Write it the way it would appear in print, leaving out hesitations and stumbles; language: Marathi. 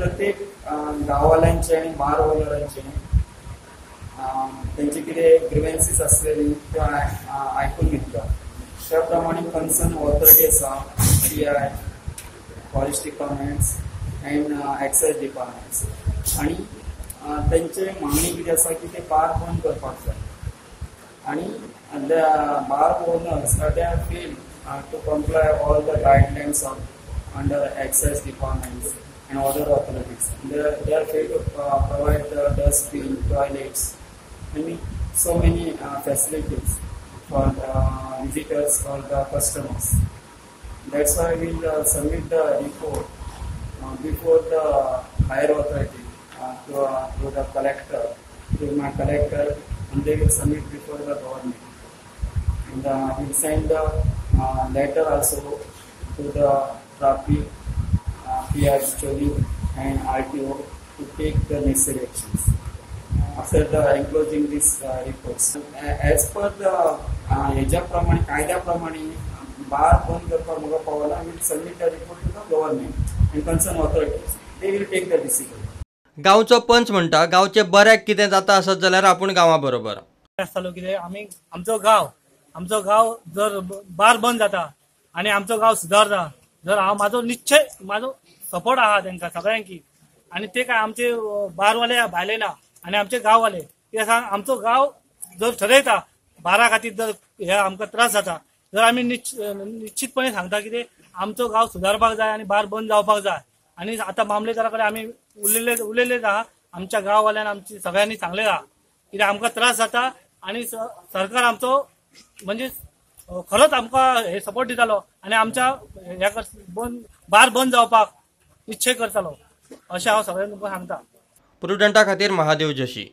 प्रत्येक गांववाल्यांचे आणि बार ओनरांचे त्यांचे कितें ग्रिव्हन्सीस असलेली त्यो आयकून घेतलो. त्या प्रमाणे कन्सर्न ऑथॉरिटी आसा, PI, forest departments and excise departments, आणि त्यांचे मागणी कितें आसा की ते बार बंद करपाक जाय. आणि बार owners they have failed to comply all the guidelines of under excise departments and other authorities. They are failed to provide the dustbin, toilets, so many facilities for the visitors or the customers. That's why we'll submit the report before the higher authority to the collector, to my collector, and they will submit before the government. And we'll send the letter also to the traffic, PI and RTO to take the necessary actions after the enclosing these reports. As per the ह्याच्याप्रमाणे कायद्याप्रमाणे बार बंद करपाक म्हाका पावना, we'll submit a report to the government and concerned authorities. They will take the decision. गांवचो पंच म्हणटा गांवचे बऱ्याक कितें जाता आसत जाल्यार आपूण गांवा बरोबर आसतालो. कितें आमी आमचो गांव जर बार बंद जाता आनी आमचो गांव सुदारता, जर हांव म्हाजो सपोर्ट आहा तांकां सगळ्यांकी, आनी ते काय आमचे बारवाले भायले ना आनी आमचे गांववाले ते आमचो गांव जर ठरयता बारा खातीर जर हे आमकां त्रास जाता, जर आमी निश्चितपणे सांगता की ते आमचो गांव सुदारपाक जाय आनी बार बंद जावपाक जाय. आनी आतां मामलेदारा कडेन आमी उलयलेच आहा, आमच्या गांववाल्यान आमची सगळ्यांनी सांगलें आहा कित्याक आमकां त्रास जाता आनी सरकार आमचो म्हणजे खरोच आमकां हे सपोर्ट दितालो आनी आमच्या बार बंद जावपाक निश्चय करतालो अशें हांव सगळ्यांक तुमकां सांगता. प्रुडंटा खातीर महादेव जोशी.